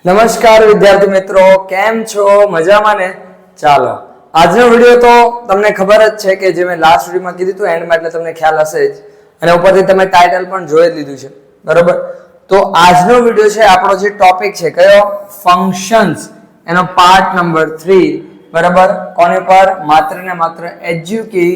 નમસ્કાર વિદ્યાર્થી મિત્રો, કેમ છો? મજામાં ને? ચાલો, આજનો વિડિયો તો તમને ખબર જ છે કે જે મેં લાસ્ટ વિડિયોમાં કીધું હતું એન્ડમાં, એટલે તમને ખ્યાલ હશે જ અને ઉપરથી તમે ટાઇટલ પણ જોઈ લીધું છે, બરોબર? તો આજનો વિડિયો છે આપણો જે ટોપિક છે કયો? ફંક્શન્સ, એનો પાર્ટ નંબર 3, બરાબર? કોની પર? માત્ર ને માત્ર એજ્યુકી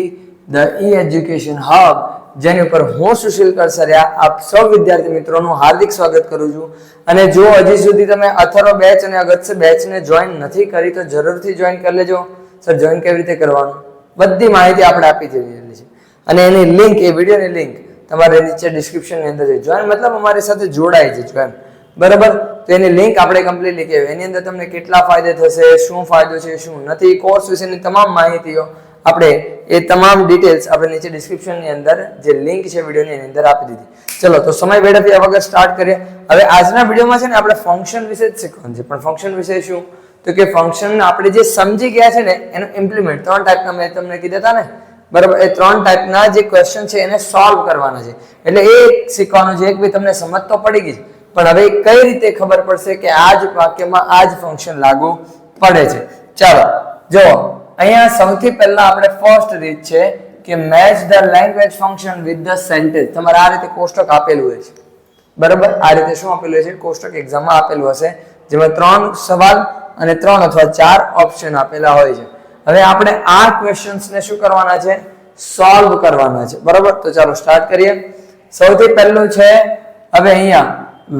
ધ ઈ-એજ્યુકેશન હબ, જેની ઉપર હું સુશીલ કરસરિયા આપ સૌ વિદ્યાર્થી મિત્રોનું હાર્દિક સ્વાગત કરું છું. અને જો હજી સુધી તમે અથર્વ બેચ અને અગત્ય બેચને જોઈન નથી કરી તો જરૂરથી જોઈન કરી લેજો. સર, જોઈન કેવી રીતે કરવાનું? બધી માહિતી આપણે આપી દીધી છે અને એની લિંક, એ વિડિયોની લિંક તમારે નીચે ડિસ્ક્રિપ્શનની અંદર છે. જોઈન મતલબ અમારી સાથે જોડાઈ જજો એમ, બરાબર? તો એની લિંક આપણે કમ્પ્લીટલી કહેવાય. એની અંદર તમને કેટલા ફાયદા થશે, શું ફાયદો છે, શું નથી, કોર્સ વિશેની તમામ માહિતીઓ આપણે એ તમામ ડિટેલ્સ આપણે નીચે ડિસ્ક્રિપ્શનની અંદર જે લિંક છે વિડિયોની એની અંદર આપી દીધી. ચલો, તો સમય વેડફ્યા વગર સ્ટાર્ટ કરીએ. હવે આજના વિડિયોમાં છે ને આપણે ફંક્શન વિશે જ શીખવાનું છે. પણ ફંક્શન વિશે શું? તો કે ફંક્શન આપણે જે સમજી ગયા છે ને એનું ઇમ્પ્લિમેન્ટ, 3 ટાઈપના મેં તમને કીધા હતા ને, બરાબર? એ 3 ટાઈપના જે ક્વેશ્ચન છે એને સોલ્વ કરવાના છે. એટલે એ શીખવાનું છે. એક ભાઈ તમને સમજ તો પડી ગઈ, પણ હવે કઈ રીતે ખબર પડશે કે આ જ વાક્યમાં આ જ ફંક્શન લાગુ પડે છે? ચાલો જો, અહીંયા સૌથી પહેલા આપણે ફર્સ્ટ રીત છે કે match the language function with the sentence. તમારે આ રીતે કોષ્ટક આપેલું હોય છે, બરાબર? આ રીતે શું આપેલું હોય છે? કોષ્ટક એક્ઝામમાં આપેલું હશે, જેમાં 3 સવાલ અને 3 અથવા 4 ઓપ્શન આપેલા હોય છે. હવે આપણે આ ક્વેશ્ચન્સને શું કરવાના છે? સોલ્વ કરવાના છે, બરાબર? તો ચાલો સ્ટાર્ટ કરીએ. સૌથી પહેલું છે હવે અહીંયા,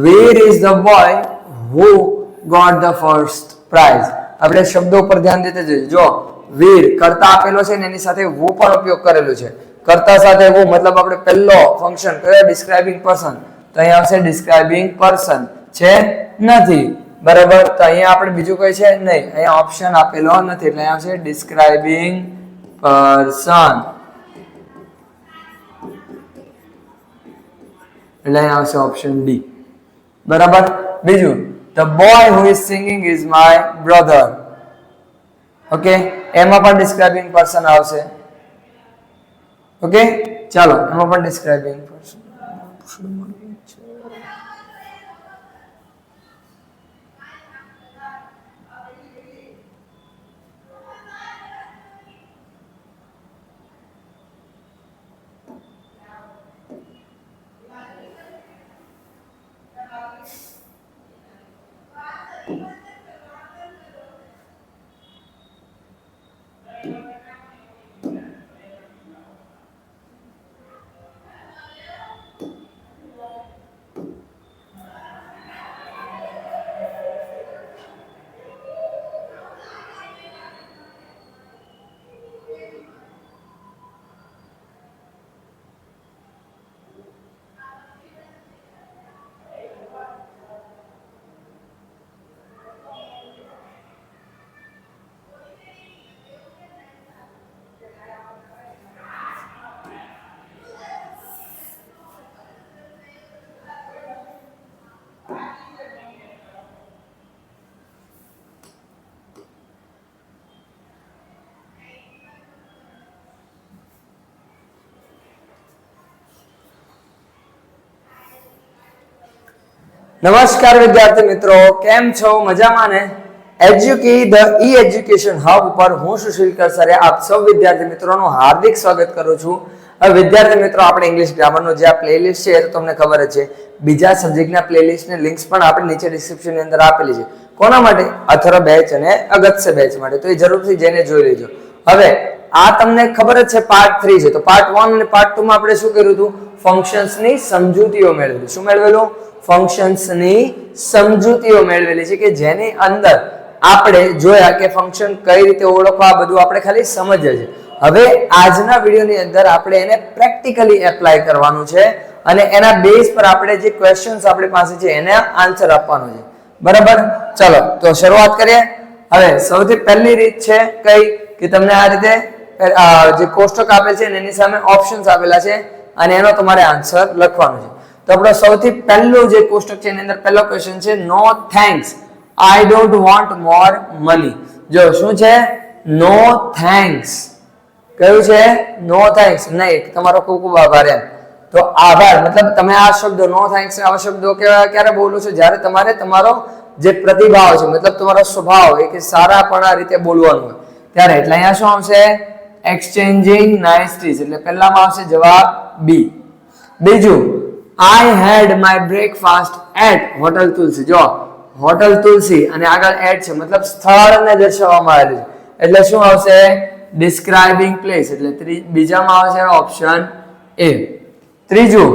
where is the boy who got the first prize. આપણે શબ્દો ઉપર ધ્યાન દેતા જઈએ. જો વીર કર્તા આપેલો છે ને એની સાથે વુ પણ ઉપયોગ કરેલું છે. કર્તા સાથે વુ મતલબ આપણે પહેલો ફંક્શન કયો? Describing person. તો અહીંયા આવશે ડિસ્ક્રાઇબિંગ પર્સન. છે? નથી, બરાબર? તો અહીંયા આપણે બીજું કઈ છે નહીં, અહીંયા ઓપ્શન આપેલો નથી એટલે અહીંયા આવશે ડિસ્ક્રાઇબિંગ પર્સન. એટલે અહીંયા આવશે ઓપ્શન ડી, બરાબર? બીજું, the boy who is singing is my brother. Okay, એમાં પણ ડિસ્ક્રાઇબિંગ પર્સન આવશે. ઓકે, ચાલો એમાં પણ ડિસ્ક્રાઇબિંગ પર્સન. નમસ્કાર વિદ્યાર્થી મિત્રો, કેમ છો? મજામાં ને? એજ્યુકી ધ ઈ-એજ્યુકેશન હબ ઉપર હું સુશીલ કરસરિયા આપ સૌ વિદ્યાર્થી મિત્રોનું હાર્દિક સ્વાગત કરું છું. હવે વિદ્યાર્થી મિત્રો, આપણે ઇંગ્લિશ ગ્રામરનો જે આ પ્લેલિસ્ટ છે એ તો તમને ખબર જ છે. બીજા સબ્જેક્ટના પ્લેલિસ્ટની લિંક્સ પણ આપણે નીચે ડિસ્ક્રિપ્શનની અંદર આપેલી છે. કોના માટે? અથર્વ બેચ અને અગત્ય બેચ માટે. તો એ જરૂરથી જઈને જોઈ લેજો. હવે આ તમને ખબર જ છે પાર્ટ 3 છે. તો પાર્ટ 1 અને પાર્ટ 2 માં આપણે શું કર્યું હતું? ફંક્શન્સની સમજૂતીઓ મેળવેલી. શું મેળવેલું? ફંક્શન્સની સમજૂતીઓ મેળવેલી છે કે જેની અંદર આપણે જોયા કે ફંક્શન કઈ રીતે ઓળખવા, આ બધું આપણે ખાલી સમજીએ છીએ. હવે આજના વિડિયોની અંદર આપણે એને પ્રેક્ટિકલી એપ્લાય કરવાનું છે અને એના બેઝ પર આપણે જે ક્વેશ્ચન્સ આપણી પાસે છે એને આન્સર આપવાનો છે, બરાબર? ચલો તો શરૂઆત કરીએ. હવે સૌથી પહેલી રીત છે કઈ? કે તમને આ રીતે જે કોષ્ટક આપેલ છે એની સામે ઓપ્શન્સ આપેલા છે અને એનો તમારે આન્સર લખવાનો છે. તો આપણો સૌથી પહેલું જે કોષ્ટક છે એની અંદર પહેલો ક્વેશ્ચન છે, no thanks, I don't want more money. જો શું છે? No thanks. કયું છે? No thanks. નહીં, તમારો ખૂબ ખૂબ આભાર એમ. તો આભાર મતલબ તમે આ શબ્દો નો થેન્ક્સ આવા શબ્દો ક્યારે બોલો છો? જ્યારે તમારે તમારો જે પ્રતિભાવ છે મતલબ તમારો સ્વભાવ એ કે સારાપણા રીતે બોલવાનું હોય ત્યારે એટલે અહીંયા શું આવશે એક્સચેન્જિંગ નાઇસટીઝ એટલે પહેલામાં આવશે જવાબ બી. બીજું I had my breakfast at hotel Tulsi. જો હોટલ તુલસી અને આગળ એટ છે મતલબ સ્થળને દર્શાવવામાં આવેલું છે એટલે શું આવશે describing place એટલે બીજામાં આવશે ઓપ્શન એ. ત્રીજું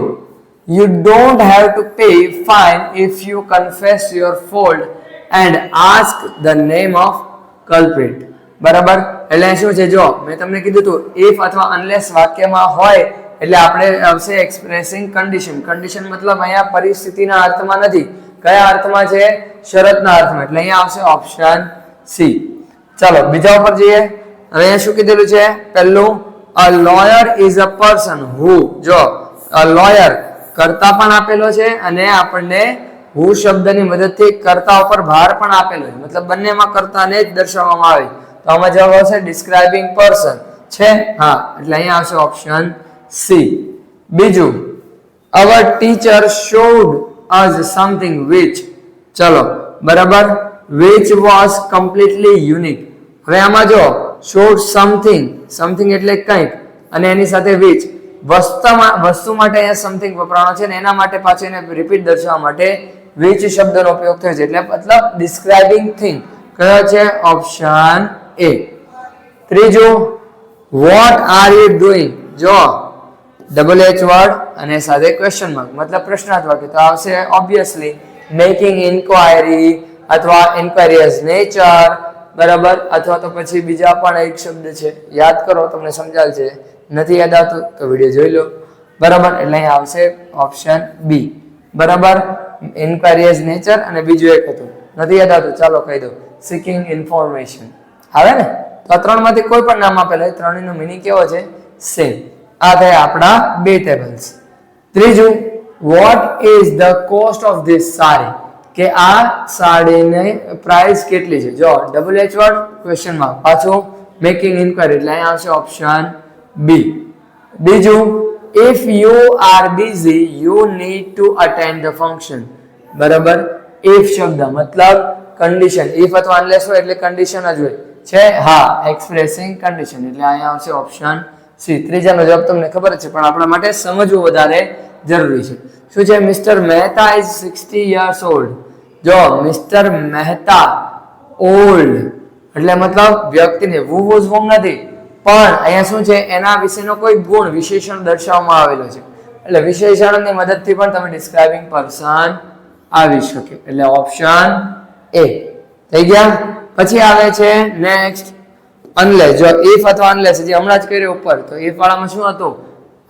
you don't have to pay fine if you confess your fault and ask the name of culprit. બરાબર એટલે શું છે જો મેં તમને કીધું હતું if અથવા unless વાક્યમાં હોય એટલે આપણે આવશે એક્સપ્રેસિંગ કન્ડિશન. કન્ડિશન મતલબ અહીંયા પરિસ્થિતિના અર્થમાં નથી, કયા અર્થમાં છે શરતના અર્થમાં એટલે અહીંયા આવશે ઓપ્શન સી. ચાલો બીજા ઉપર જઈએ. હવે અહીંયા શું કીધેલું છે પહેલું a lawyer is a person who જો a lawyer કર્તા પણ આપેલો છે અને આપણને who શબ્દની મદદથી કર્તા ઉપર ભાર પણ આપેલો છે મતલબ બંનેમાં કર્તાને જ દર્શાવવામાં આવે તો આમાં જવાબ આવશે ડિસ્ક્રાઇબિંગ પર્સન છે હા એટલે અહીંયા આવશે ઓપ્શન સી. બીજું our teacher showed us something which ચલો બરાબર which was completely unique. હવે આમાં જો showed something એટલે કંઈક અને એની સાથે which વસ્તુ માટે અહીંયા સમથિંગ વપરાવાનો છે અને એના માટે પાછું એને રિપીટ દર્શાવવા માટે which શબ્દનો ઉપયોગ થયો છે એટલે મતલબ ડિસ્ક્રાઇબિંગ થિંગ કયો છે ઓપ્શન એ. ત્રીજું what are you doing જો ડબલ એચ વર્ડ અને સાથે ક્વેશ્ચન માર્ક મતલબ પ્રશ્નાર્થ વાક્ય તો આવશે ઓબ્વિયસલી મેકિંગ ઇન્ક્વાયરી અથવા ઇન્ક્વાયરી એઝ નેચર બરાબર અથવા તો પછી બીજા પણ એક શબ્દ છે યાદ કરો તમને સમજાય છે નથી યાદ આવતું તો વિડીયો જોઈ લો બરાબર એટલે અહીં આવશે ઓપ્શન બી બરાબર ઇન્ક્વાયરી એઝ નેચર અને બીજું એક હતું નથી યાદ આવતું ચાલો કહી દો સિકિંગ ઇન્ફોર્મેશન આવે ને તો આ ત્રણમાંથી કોઈ પણ નામ આપેલું હોય ત્રણેયનો મીનિંગ કેવો છે સેમ. આ થયા આપણા બે ટેબલ્સ. ત્રીજું what is the cost of this sari કે આ સાડીની પ્રાઇસ કેટલી છે જો double H word question mark પાછું મેકિંગ ઇન્ક્વાયરી એટલે અહીં આવશે ઓપ્શન બી. બીજું if you are busy you need to attend the function બરાબર ઇફ શબ્દ મતલબ કન્ડિશન ઇફ અથવા અનલેસ હોય એટલે કન્ડિશન જ હોય છે હા એક્સપ્રેસિંગ કન્ડિશન એટલે અહીંયા આવશે ઓપ્શન સી. ત્રીજાનો જવાબ તમને ખબર છે પણ આપણા માટે સમજવું વધારે જરૂરી છે. શું છે mister Mehta is 60 years old. જો મિસ્ટર મહેતા ઓલ્ડ એટલે મતલબ વ્યક્તિને વુ વોઝ વોંગ નથી પણ અહીંયા શું છે એના વિશેનો કોઈ ગુણ વિશેષણ દર્શાવવામાં આવેલો છે એટલે વિશેષણની મદદથી પણ તમે ડિસ્ક્રાઇબિંગ પર્સન આવી શકે એટલે ઓપ્શન એ થઈ ગયા. પછી આવે છે નેક્સ્ટ અનલેસ જો ઇફ અથવા અનલેસ જે હમણાં જ કર્યો ઉપર તો ઇફ વાળામાં શું હતું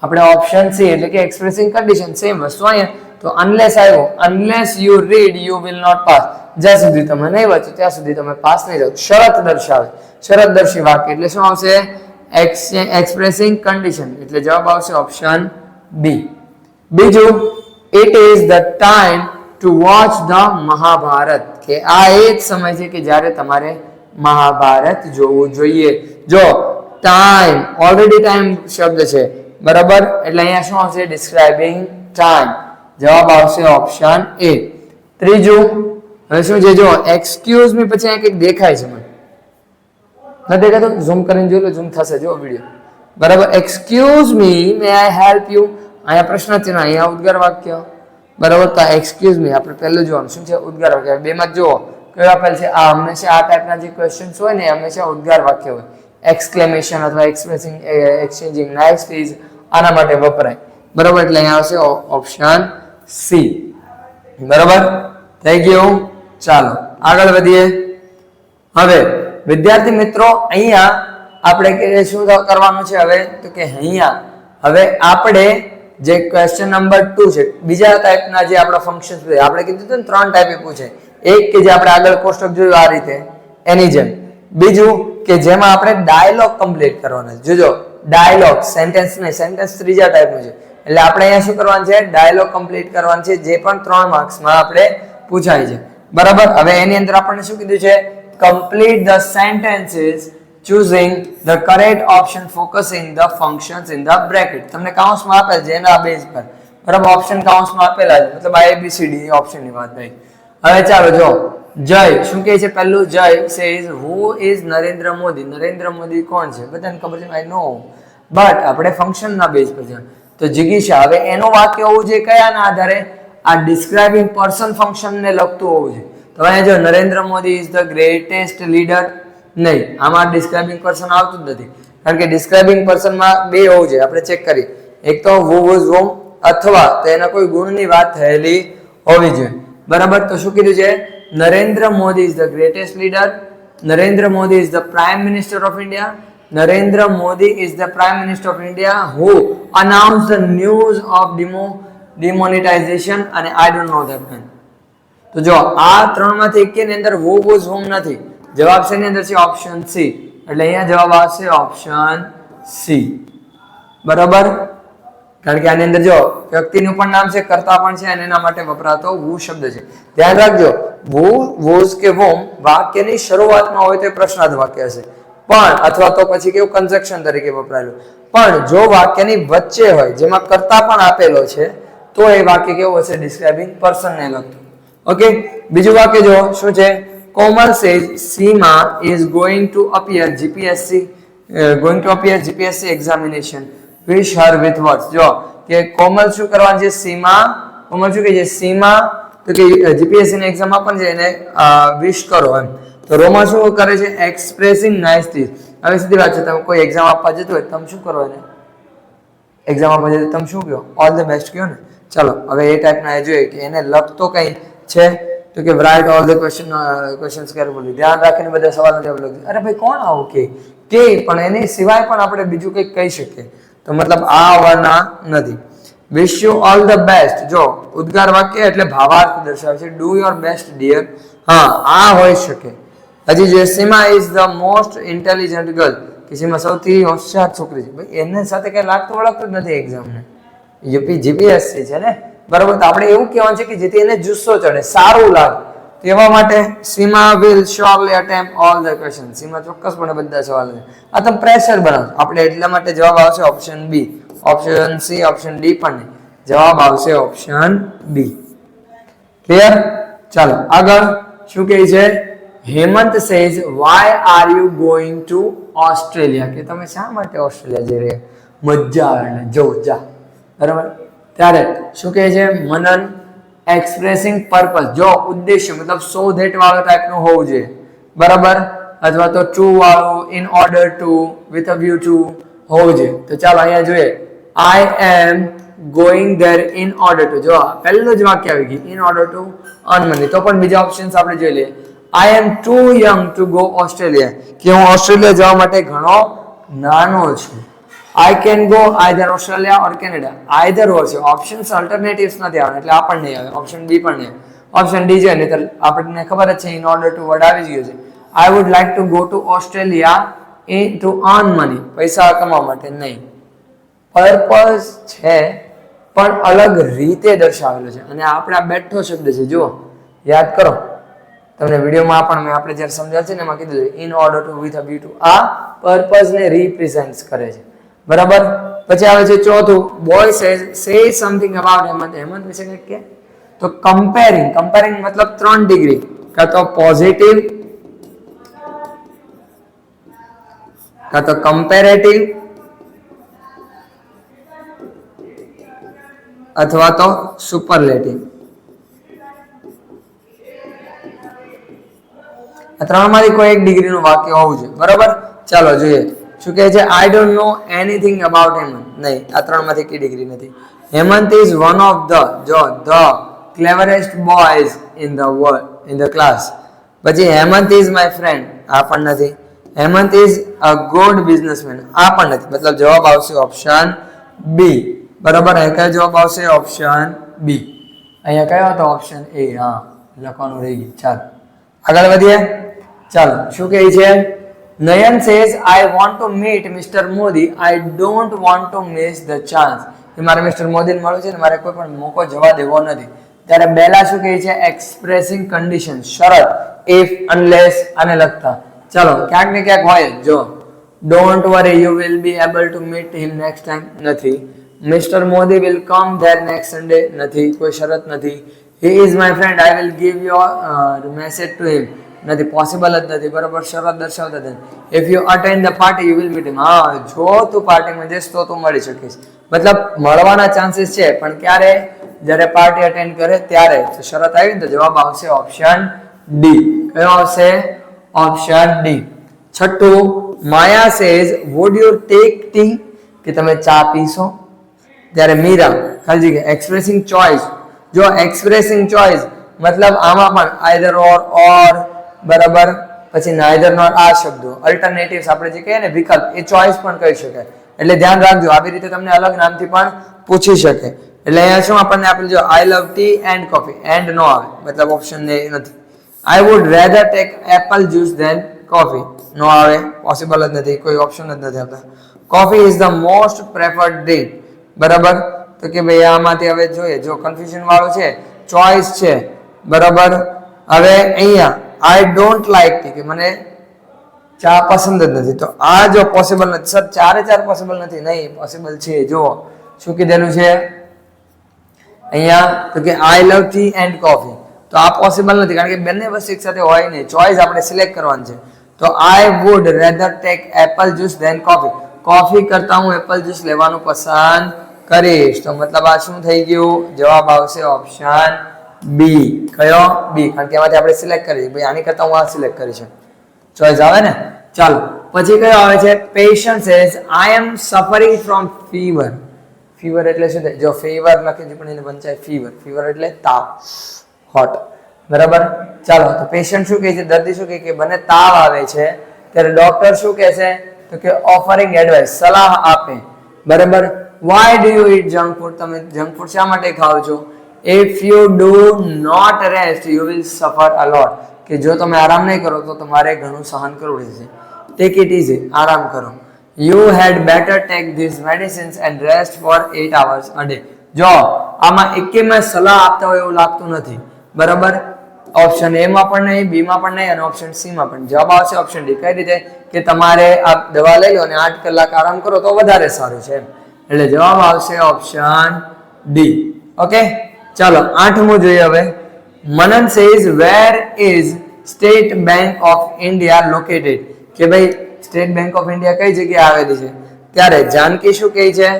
આપણે ઓપ્શન સી એટલે કે એક્સપ્રેસિંગ કન્ડિશન સેમ વસ્તુ અહીંયા તો અનલેસ આવ્યો unless you read you will not pass જ્યાં સુધી તમે નહીં વાંચો ત્યાં સુધી તમે પાસ નહીં થાવ શરત દર્શાવે શરત દર્શી વાક્ય એટલે શું આવશે એક્સપ્રેસિંગ કન્ડિશન એટલે જવાબ આવશે ઓપ્શન બી. બીજું it is the time to watch the Mahabharata કે આ એ જ સમય છે કે જ્યારે તમારે મહાભારત જોવું જોઈએ. જો ટાઈમ ઓલરેડી ટાઈમ શબ્દ છે બરાબર એટલે અહીંયા શું આવશે ડિસ્ક્રાઇબિંગ ટાઈમ જવાબ આવશે ઓપ્શન એ. ત્રીજું હવે શું છે જો એક્સક્યુઝ મી પછી અહીંયા કંઈક દેખાય છે મને નથી દેખાતું ઝૂમ કરીને જોઈ લો ઝૂમ થશે જો વિડીયો બરાબર excuse me May I help you અહીંયા પ્રશ્ન ચિહ્ન અહીંયા ઉદ્ગાર વાક્ય બરાબર તો એક્સક્યુઝ મી આપણે પહેલું જોવાનું શું છે ઉદ્ગાર વાક્ય બેમાં જુઓ કયો આપેલ છે આ હંમેશા આ ટાઈપના જે ક્વેશ્ચન્સ હોય ને હંમેશા ઉદ્ગાર વાક્ય હોય એક્સક્લેમેશન અથવા એક્સપ્રેસિંગ એક્સચેન્જિંગ નાઇસટીઝ આના માટે વપરાય બરાબર એટલે અહીંયા આવશે ઓપ્શન સી. બરાબર થઈ ગયું. ચાલો આગળ વધીએ. હવે વિદ્યાર્થી મિત્રો અહીંયા આપણે શું કરવાનું છે હવે તો કે અહીંયા હવે આપણે જે ક્વેશ્ચન નંબર 2 છે બીજા ટાઈપના જે આપણા ફંક્શન્સ આપણે કીધું હતું ને 3 ટાઈપે પૂછે એક કે જે આપણે આગળ કોષ્ટક જોયું આ રીતે એની જેમ બીજું કે જેમાં આપણે ડાયલોગ કમ્પ્લીટ કરવાનો છે જોજો ડાયલોગ સેન્ટેન્સ નહીં સેન્ટેન્સ ત્રીજા ટાઈપનું છે એટલે આપણે અહીંયા શું કરવાનું છે ડાયલોગ કમ્પ્લીટ કરવાનું છે જે પણ 3 માર્ક્સમાં આપણે પૂછાય છે બરાબર. હવે એની અંદર આપણને શું કીધું છે complete the sentences choosing the correct option focusing the functions in the bracket તમને કાઉન્સમાં આપેલ છે એના બેઝ પર બરાબર ઓપ્શન કાઉન્સમાં આપેલા છે મતલબ ABCD ઓપ્શનની વાત થઈ હવે ચાલો જો જય શું કહે છે પહેલું જય says who is Narendra Modi. Narendra Modi કોણ છે બધાને ખબર છે આઈ નો, બટ આપણે ફંક્શન ના બેઝ પર છે. તો જિગીશા હવે એનું વાક્ય હોવું જોઈએ કયાના આધારે, આ ડિસ્ક્રાઇબિંગ પર્સન ફંક્શન ને લગતું હોવું જોઈએ. તો અહીંયા જો Narendra Modi is the greatest leader, નહીં આમાં ડિસ્ક્રાઇબિંગ પર્સન આવતું જ નથી, કારણ કે ડિસ્ક્રાઇબિંગ પર્સનમાં બે હોવું જોઈએ. આપણે ચેક કરીએ, એક તો હુ વોઝ હોમ અથવા તો એના કોઈ ગુણની વાત થયેલી હોવી જોઈએ. બરાબર, તો શું કીધું છે? Narendra Modi is the greatest leader, Narendra Modi is the prime minister of India, Narendra Modi is the prime minister of India who announce the news of demonetisation અને I don't know that man. તો જો આ ત્રણમાંથી એકેની અંદર હુ વોઝ હોમ નથી, જવાબ શેની અંદર છે? Option C. એટલે અહીંયા જવાબ આવશે ઓપ્શન સી. બરાબર, કારણ કે આની અંદર જો વ્યક્તિનું પણ નામ છે, કર્તા પણ છે અને એના માટે વપરાતો હુ શબ્દ છે. ધ્યાન રાખજો, હુ વોઝ કે હોમ વાક્યની શરૂઆતમાં હોય તો પ્રશ્નાર્થ વાક્ય હશે, પણ અથવા તો પછી કેવું કન્જક્શન તરીકે વપરાયેલું. પણ જો વાક્યની વચ્ચે હોય જેમાં કર્તા પણ આપેલો છે તો એ વાક્ય કેવું હશે? ડિસ્ક્રાઇબિંગ પર્સન ને લગતું. ઓકે, બીજું વાક્ય જો શું છે? Komal says Seema is going to appear GPSC examination, wish her with words. જો કે કોમલ શું કરવાની છે? સીમા, કોમલ શું કહે છે? સીમા તો કે જીપીએસસી ની એક્ઝામ આપવાની છે એને વિશ કરો એમ. તો રોમા શું કરે છે? Expressing nicely. હવે સીધી વાત છે, તમે કોઈ એક્ઝામ આપવા જતો હોય તમે શું કરો? એને એક્ઝામ આપવા જતો તમે શું કહો? ઓલ ધ બેસ્ટ કહો ને. ચાલો હવે એ ટાઈપના જોઈએ કે એને લગતો કઈ છે તો કે write all the questions carefully. ધ્યાન રાખીને બધા સવાલનો જવાબ લખજો. અરે ભાઈ કોણ આવું કે પણ એની સિવાય પણ આપણે બીજું કંઈક કહી શકીએ, તો મતલબ આ આવવાના નથી. Wish you all the best, જો ઉદ્ગાર વાક્ય એટલે ભાવાર્થ દર્શાવે છે. ડુ યોર બેસ્ટ ડિયર, હા આ હોઈ શકે. હજી જે Seema is the most intelligent girl, કે સીમા સૌથી હોશિયાર છોકરી છે. ભાઈ એની સાથે કઈ લાગતું વળગતું જ નથી એક્ઝામને, જીપીએસસી છે ને. બરાબર, તો આપણે એવું કહેવાનું છે કે જેથી એને જુસ્સો ચડે, સારું લાગે. તેવા માટે Seema will surely attempt all the question. Seema ચોક્કસપણે બધા સવાલ છે. આ તો પ્રેશર બનાવશે આપણે, એટલા માટે જવાબ આવશે option B. Option C option D પણ નહીં, જવાબ આવશે ઓપ્શન બી. ક્લિયર? ચાલો આગળ શું કહે છે? Hemant says why are you going to Australia, કે તમે શા માટે ઓસ્ટ્રેલિયા જઈ રહ્યા? મજા આવે ને જો જા. બરાબર, ત્યારે શું કહે છે? મનન એક્સપ્રેસિંગ પર્પસ, જો ઉદ્દેશ્ય મતલબ સો ધેટ વાળો ટાઈપનું હોવું જોઈએ. બરાબર, અથવા તો ટુ વાળું, in order to, with a view to હોવું જોઈએ. તો ચાલો અહીંયા જોઈએ, I am going there in order to. જો પહેલું જ વાક્ય આવી ગયું, in order to earn money. તો પણ બીજા ઓપ્શન્સ આપણે જોઈ લઈએ. I am too young to go Australia, કે હું ઓસ્ટ્રેલિયા જવા માટે ઘણો નાનો છું. I can go either Australia or Canada. Either or છે, ઓપ્શન્સ અલ્ટરનેટિવ્સ નથી આવવાના, એટલે આ પણ નહીં આવે. ઓપ્શન બી પણ નહીં, ઓપ્શન ડી છે. નહીં આપણને ખબર જ છે ઇન ઓર્ડર ટુ વર્ડ આવી ગયો છે. I would like to go to Australia two earn money, પૈસા કમાવા માટે નહીં. પર્પઝ છે પણ અલગ રીતે દર્શાવેલો છે, અને આપણે આ બેઠો શબ્દ છે. જુઓ યાદ કરો, તમને વિડીયોમાં પણ મેં આપણે જ્યારે સમજાવ્યું છે ને એમાં કીધું in order to, with a view two. આ પર્પઝ ને રિપ્રેઝન્ટ કરે છે. બરાબર, પછી આવે છે ચોથું, boy say something about Hemant. Hemant વિશે કંઈક કે તો કમ્પેરિંગ. કમ્પેરિંગ મતલબ 3 ડિગ્રી, કાં તો પોઝિટિવ, કાં તો કમ્પેરેટિવ, અથવા તો સુપરલેટિવ. આ ત્રણમાંથી કોઈ એક ડિગ્રીનું વાક્ય હોવું જોઈએ. બરાબર, ચાલો જોઈએ શું કહે છે? I don't know anything about Hemant. નહીં, આ ત્રણમાંથી કઈ ડિગ્રી નથી. Hemant is one of the, જો the cleverest boys in the world, in the class. પછી હેમંત ઇઝ માય ફ્રેન્ડ, આ પણ નથી. Hemant is a good businessman, આ પણ નથી. મતલબ જવાબ આવશે ઓપ્શન બી. બરાબર, અહીં કયો જવાબ આવશે? Option B. અહીંયા કયો હતો? Option A. હા, લખવાનું રહી ગયું. ચાલો આગળ વધીએ. ચાલો શું કહે છે? Nayan says, I want to meet Mr. Modi. I don't want to miss the chance. કે મારે મિસ્ટર મોદીને મળવું છે ને મારે કોઈ પણ મોકો જવા દેવો નથી. ત્યારે બેલા શું કહે છે? એક્સપ્રેસિંગ કન્ડિશન, શરત, ઇફ, અનલેસ આને લગતા. ચલો ક્યાંક ને ક્યાંક હોય. જો don't worry, you will be able to meet him next time, નથી. Mister Modi will come there next Sunday, નથી, કોઈ શરત નથી. he is my friend, I will give your message to him. નથી, પોસિબલ જ નથી. બરાબર, શરત દર્શાવતા નથી. if you attend the party you will meet him. હા, જો તું પાર્ટીમાં જઈશ તો તું મળી શકીશ. મતલબ મળવાના ચાન્સીસ છે, પણ ક્યારે? જ્યારે પાર્ટી અટેન્ડ કરે ત્યારે. તો શરત આવી ને તો જવાબ આવશે ઓપ્શન ડી. કયો આવશે? Option D. છઠ્ઠું, Maya says would you take tea, કે તમે ચા પીશો? ત્યારે મીરા ખાલી જગ્યા એક્સપ્રેસિંગ ચોઇસ. જો એક્સપ્રેસિંગ ચોઇસ મતલબ આમાં પણ આઈધર ઓર બરાબર, પછી નાઈધર નોર આ શબ્દો અલ્ટરનેટિવ્સ આપણે જે કહીએ ને વિકલ્પ, એ ચોઇસ પણ કહી શકાય. એટલે ધ્યાન રાખજો, આવી રીતે તમને અલગ નામથી પણ પૂછી શકે. એટલે અહીંયા શું આપણને આપેલું જો I love tea and coffee, and નો આવે, મતલબ ઓપ્શન એ નથી. I would rather take apple juice than coffee, નો આવે, પોસિબલ જ નથી, કોઈ ઓપ્શન જ નથી આપતા. Coffee is the most preferred drink, બરાબર. તો કે ભાઈ આમાંથી હવે જોઈએ, જો કન્ફ્યુઝન વાળો છે, ચોઇસ છે, બરાબર. હવે અહીંયા આઈ ડોન્ટ લાઈક ટી, કે મને ચા પસંદ જ નથી. તો આ જો પોસિબલ નથી સર, ચારે ચાર પોસિબલ નથી. નહીં, પોસિબલ છે. જો શું કીધેલું છે અહીંયા, તો કે આઈ લવ ટી એન્ડ કોફી. તો આ પોસિબલ નથી, કારણ કે બંને વસ્તુ એક સાથે હોય નહીં. ચોઇસ આપણે સિલેક્ટ કરવાની છે. તો I would rather take apple juice than coffee, coffee કરતા હું એપલ જ્યુસ લેવાનું પસંદ કરીશ. તો મતલબ આ શું થઈ ગયું? જવાબ આવશે ઓપ્શન બી. કયો? બી. કારણ કે એમાંથી આપણે સિલેક્ટ કરીએ, ભાઈ આની કરતા હું આ સિલેક્ટ કરીશ. ચોઇસ આવે ને. ચાલો પછી કયો આવે છે? Patient says I am suffering from fever. Fever એટલે શું થાય? જો ફીવર લખે છે પણ એને વંચાય ફીવર. ફીવર એટલે તાવ, હોટ, બરાબર. ચાલો, તો પેશન્ટ શું કહે છે? દર્દી શું કહે કે મને તાવ આવે છે. ત્યારે ડોક્ટર શું કહે છે? તો કે ઓફરિંગ એડવાઇસ, સલાહ આપે, બરાબર. Why do you eat junk food, તમે જંક ફૂડ શા માટે ખાઓ છો? If you do not rest you will suffer a લોટ, કે જો તમે આરામ નહીં કરો તો તમારે ઘણું સહન કરવું રહેશે. ટેક ઇટ ઇઝી, આરામ કરો. You had better take this medicines and rest for 8 hours a day. જો આમાં એકેયમાં સલાહ આપતા હોય એવું લાગતું નથી, બરાબર. ઓપ્શન એ માં પણ નહીં, બી માં પણ નહીં, અને ઓપ્શન સી માં પણ. જવાબ આવશે ઓપ્શન ડી. કઈ રીતે? કે તમારે આ દવા લઈ લો અને 8 કલાક આરામ કરો તો વધારે સારું છે. એટલે જવાબ આવશે ઓપ્શન ડી. ઓકે, ચાલો 8મું જોઈએ હવે. Manan says where is state bank of India located, કે ભાઈ સ્ટેટ બેંક ઓફ ઇન્ડિયા કઈ જગ્યાએ આવેલી છે? ત્યારે જાનકી શું કહે છે?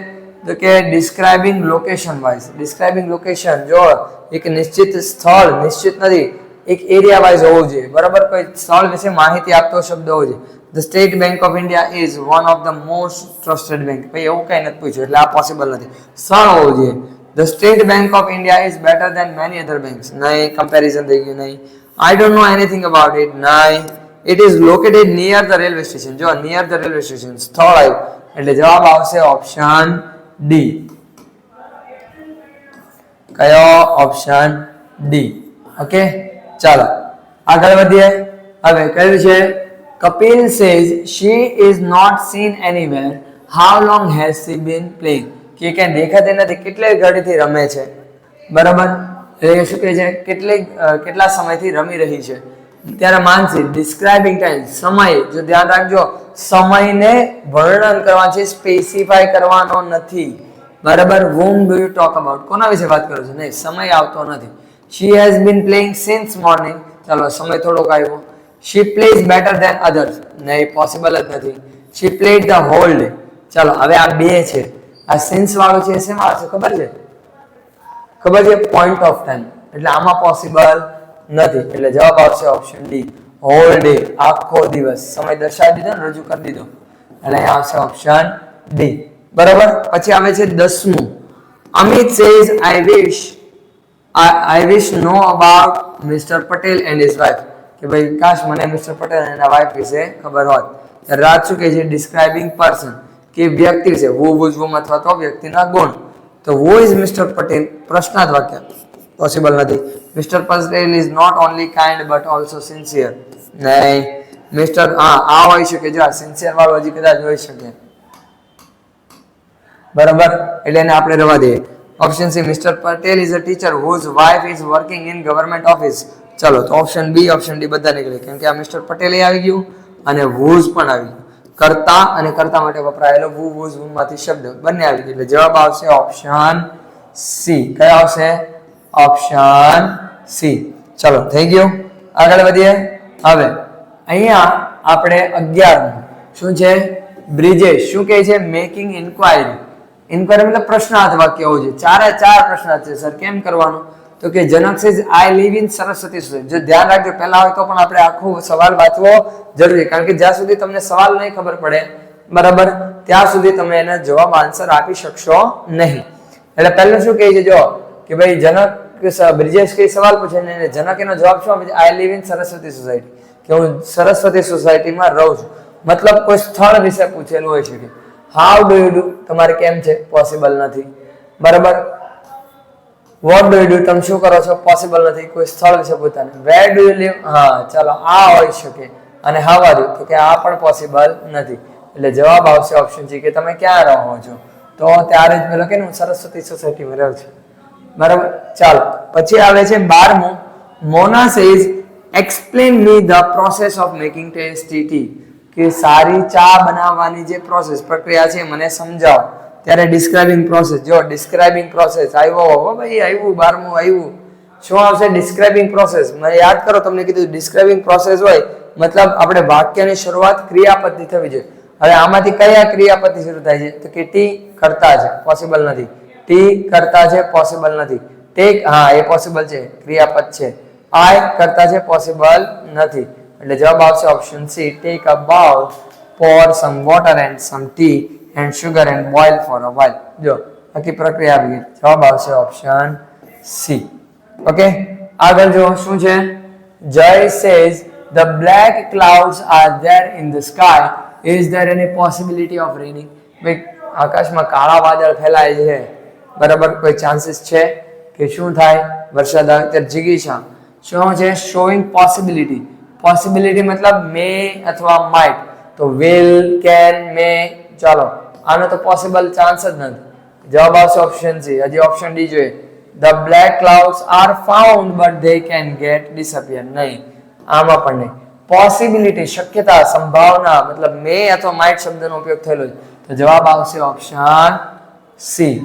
તો કે describing location wise. Describing location, જો એક નિશ્ચિત સ્થળ, નિશ્ચિત નથી, એક એરિયા વાઇઝ હોવું જોઈએ, બરાબર. કોઈ સ્થળ વિશે માહિતી આપતો શબ્દ હોવો જોઈએ. The State Bank of India is one of the most trusted bank. ભાઈ એવું કઈ નથી પૂછ્યું, એટલે આ પોસિબલ નથી. સ્થળ હોવું જોઈએ. The State Bank of India is better than many other banks. નહીં, કમ્પેરિઝન થઈ ગયું. નહીં. I don't know anything about it. નહીં. It is located near the railway station. જો near the railway station, સ્થળ આવ્યું, એટલે જવાબ આવશે ઓપ્શન ડી. કયો? Option D. ઓકે, ચાલો આગળ વધીએ. હવે કયું છે? Kapil says she is not seen anywhere. How long has she been playing? કે ક્યાં દેખાતી નથી, કેટલી ઘડીથી રમે છે, બરાબર. એ શું કહે છે? કેટલા સમયથી રમી રહી છે. ત્યારે માનસી ડિસ્ક્રાઇબિંગ ટાઈમ, સમય. જો ધ્યાન રાખજો, સમયને વર્ણન કરવાનું છે, સ્પેસિફાય કરવાનો નથી, બરાબર. whom do you talk about? કોના વિશે વાત કરો છો? નહીં, સમય આવતો નથી. she has been playing since morning. ચાલો સમય થોડોક આવ્યો. she plays better than others. નહીં, પોસિબલ જ નથી. she played the whole day. ચાલો હવે આ બે છે. આ since વાળો છે શેમાં આવશે ખબર છે? ખબર છે? Point of time. એટલે આમાં પોસિબલ નથી, એટલે જવાબ આવશે ઓપ્શન ડી. હોલ ડે, આખો દિવસ. સમય દર્શાવી દીધો ને, રજૂ કરી દીધો, એટલે અહીંયા આવશે ઓપ્શન ડી, બરાબર. પછી આવે છે 10મું. Amit says I wish know about Mr. Patel and his wife. કે ભાઈ કાશ મને મિસ્ટર પટેલ અને એના વાઇફ વિશે ખબર હોત. રાજ શું કહે છે? ડિસ્ક્રાઇબિંગ પર્સન, કે વ્યક્તિ વિશે, હુ વુઝ વુમ અથવા તો વ્યક્તિના ગુણ. તો હુ ઇઝ મિસ્ટર પટેલ? પ્રશ્નાર્થ વાક્ય, પોસિબલ નથી. Mister Patel is not only kind but also sincere. નહીં. મિસ્ટર આ હોઈ શકે, જો સિન્સિયર વાળું હજી કદાચ હોઈ શકે, બરાબર. એટલે એને આપણે રવા દઈએ. Option C, mister Patel is a teacher whose wife is working in government office. ચલો, તો ઓપ્શન બી, ઓપ્શન ડી બધા નીકળે, કેમ કે આ મિસ્ટર પટેલ આવી ગયું અને વુઝ પણ આવી ગયું. કરતા અને કરતા માટે વપરાયેલો વુ વુઝ માંથી શબ્દ બંને આવી ગયું, એટલે જવાબ આવશે ઓપ્શન સી. કયો આવશે? Option C. ચલો થઈ ગયું, આગળ વધીએ. હવે અહીંયા આપણે 11 શું છે? બ્રિજેશ શું કહે છે? Making inquiry. ઇન્ક્વાયરી મતલબ પ્રશ્નાર્થ વાક્ય હોવું જોઈએ. ચારે ચાર પ્રશ્નાર્થ છે સર, કેમ કરવાનું? તો કે Janak says I live in Saraswati society. જો ધ્યાન રાખજો, પહેલા હોય તો પણ આપણે આખો સવાલ વાંચવો જરૂરી, કારણ કે જ્યાં સુધી તમને સવાલ નહીં ખબર પડે બરાબર ત્યાં સુધી તમે એનો જવાબ આન્સર આપી શકશો નહીં. એટલે પહેલું શું કહે છે જો કે ભાઈ જનક બ્રિજેશ કઈ સવાલ પૂછે ને જનક એનો જવાબ શું આપે છે? આઈ લીવ ઇન સરસ્વતી સોસાયટી, કે હું સરસ્વતી સોસાયટીમાં રહું છું. મતલબ કોઈ સ્થળ વિશે પૂછેલું હોય છે. હાઉ ડુ યુ ડુ, તમારે કેમ છે? પોસિબલ નથી બરાબર. વોટ ડુ યુ ડુ, તમે શું કરો છો? પોસિબલ નથી, કોઈ સ્થળ વિશે પૂછતા. વેર ડુ યુ લીવ, હા ચાલો આ હોઈ શકે. અને હાઉ આર યુ, તો કે આ પણ પોસિબલ નથી. એટલે જવાબ આવશે ઓપ્શન સી, કે તમે ક્યાં રહો છો? તો ત્યારે જ પેલો કે હું સરસ્વતી સોસાયટીમાં રહું છું બરાબર. ચાલો પછી આવે છે 12મું. Mona says explain me the process of making tasty tea, કે સારી ચા બનાવવાની જે પ્રોસેસ પ્રક્રિયા છે મને સમજાવો. ત્યારે ડિસ્ક્રાઇબિંગ પ્રોસેસ, જો ડિસ્ક્રાઇબિંગ પ્રોસેસ આવ્યો ભાઈ, આવ્યું 12મું આવ્યું. શું આવશે? Describing process. મને યાદ કરો, તમને કીધું ડિસ્ક્રાઇબિંગ પ્રોસેસ હોય મતલબ આપણે વાક્યની શરૂઆત ક્રિયાપદથી થવી જોઈએ. હવે આમાંથી કયા ક્રિયાપદથી શરૂ થાય છે? તો કે ટી કરતા છે, પોસિબલ નથી. ટી કરતા છે, પોસિબલ નથી. ટેક, હા એ પોસિબલ છે, ક્રિયાપદ છે. આઈ કરતા છે, પોસિબલ નથી. એટલે જવાબ આવશે option C, take a bowl, pour some water and some tea and sugar and boil for a while. જો આખી પ્રક્રિયા આવી ગઈ. જવાબ આવશે ઓપ્શન સી. ઓકે, આગળ જો શું છે? જય says the black clouds are there in the sky, is there any possibility of raining? ભાઈ આકાશમાં કાળા વાદળ ફેલાય છે બરાબર, કોઈ ચાન્સીસ છે કે શું થાય વરસાદ આવે? ત્યારે જિગીશા શું છે? Showing possibility. પોસિબિલિટી મતલબ મે અથવા માઇટ, તો વિલ, કેન, મે. ચાલો આનો તો પોસિબલ ચાન્સ જ નથી. જવાબ આવશે ઓપ્શન સી. હજી ઓપ્શન ડી જોઈએ. The black clouds are found but they can get disappear. નહીં, આમાં પણ નહીં. પોસિબિલિટી શક્યતા, સંભાવના મતલબ મે અથવા માઇટ શબ્દનો ઉપયોગ થયેલો છે. તો જવાબ આવશે ઓપ્શન સી.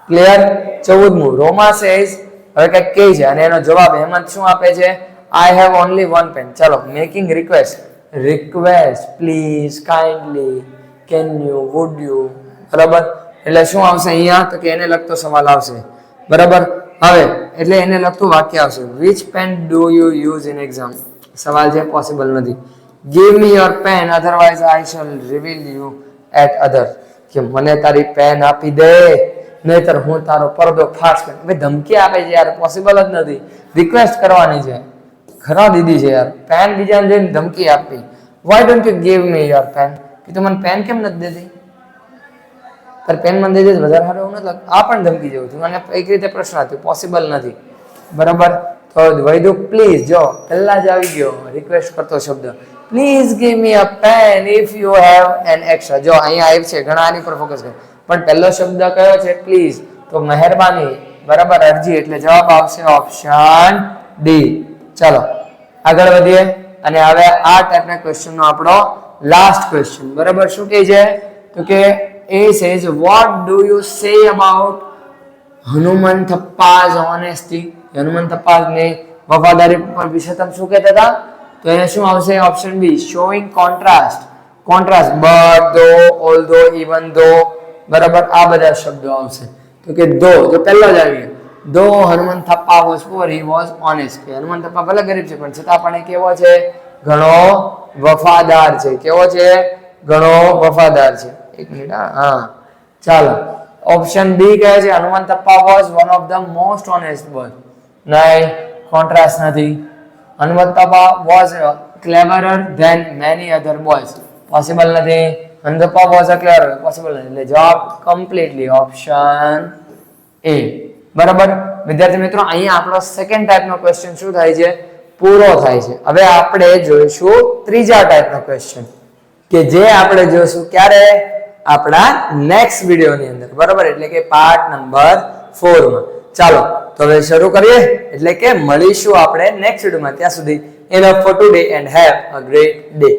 ક્લિયર? 14મું. રોમા સેઝ, હવે કંઈક કહે છે અને એનો જવાબ હેમંત શું આપે છે? I have only one pen. ચાલો making request. Request, please, kindly, can you, would you બરાબર. એટલે શું આવશે અહીંયા? તો કે એને લગતો સવાલ આવશે બરાબર. હવે એટલે એને લગતું વાક્ય આવશે. which pen do you use in exam? સવાલ છે, પોસિબલ નથી. give me your pen otherwise I shall reveal you at other, કે મને તારી પેન આપી દે નહીતર હું તારો પડદો ફાશ કરી. ભાઈ ધમકી આપે છે યાર, પોસિબલ જ નથી. રિક્વેસ્ટ કરવાની છે, ખરા દીદી છે યાર, પેન બીજાને જોઈને ધમકી આપી. why don't you give me your pen? કે તું મને પેન કેમ નથી દેતી? તાર પેન મને દે દે વધારે સારું એવું નથી. આ પણ ધમકી જેવું છું અને એક રીતે પ્રશ્ન હતો, પોસિબલ નથી બરાબર. તો વૈદુક પ્લીઝ, જો પહેલા જ આવી ગયો રિક્વેસ્ટ કરતો શબ્દ. Please give me a pen if you have an extra. જો અહીંયા આવ્યું છે, ઘણા આની પર ફોકસ કરે, પણ પહેલો શબ્દ કયો છે? પ્લીઝ. તો મહેરબાની બરાબર, અરજી. એટલે જવાબ આવશે ઓપ્શન ડી. ચાલો આગળ વધીએ અને હવે આ ટાઈપના ક્વેશ્ચનનો આપણો લાસ્ટ ક્વેશ્ચન બરાબર. શું કહે છે? તો કે A says what do you say about Hanumanthappa's honesty? હનુમંથપ્પાની વફાદારી પર વિશે તમે શું કહેતા હતા? તો એને શું આવશે? Option B, showing contrast. Contrast, but, though, although, even though બરાબર, આ બધા શબ્દો આવશે. તો કે દો, જો પહેલો જ આવી ગયો. though હનુમંથપ્પા was poor he was honest. કે હનુમંથપ્પા ભલે ગરીબ છે પણ છતાં પણ એ કેવો છે? ઘણો વફાદાર છે. કેવો છે? ઘણો વફાદાર છે. એક મિનિટ, હા ચાલો. ઓપ્શન બી કહે છે હનુમંથપ્પા was one of the most honest boy. નહીં, કોન્ટ્રાસ્ટ નથી. હનુમંથપ્પા was cleverer than many other boys. Possible નથી. હનુમંથપ્પા was a clever, પોસિબલ નથી. એટલે જવાબ કમ્પ્લીટલી ઓપ્શન એ બરાબર. વિદ્યાર્થી મિત્રો, અહીંયા આપણો સેકન્ડ ટાઈપનો ક્વેશ્ચન શું થાય છે? પૂરો થાય છે. હવે આપણે જોઈશું ત્રીજા ટાઈપનો ક્વેશ્ચન, કે જે આપણે જોઈશું ક્યારે? આપણા નેક્સ્ટ વિડીયોની અંદર બરાબર, એટલે કે પાર્ટ નંબર 4 માં. ચાલો તો હવે શરૂ કરીએ, એટલે કે મળીશું આપણે નેક્સ્ટ વિડીયોમાં. ત્યાં સુધી enough for today and have a great day.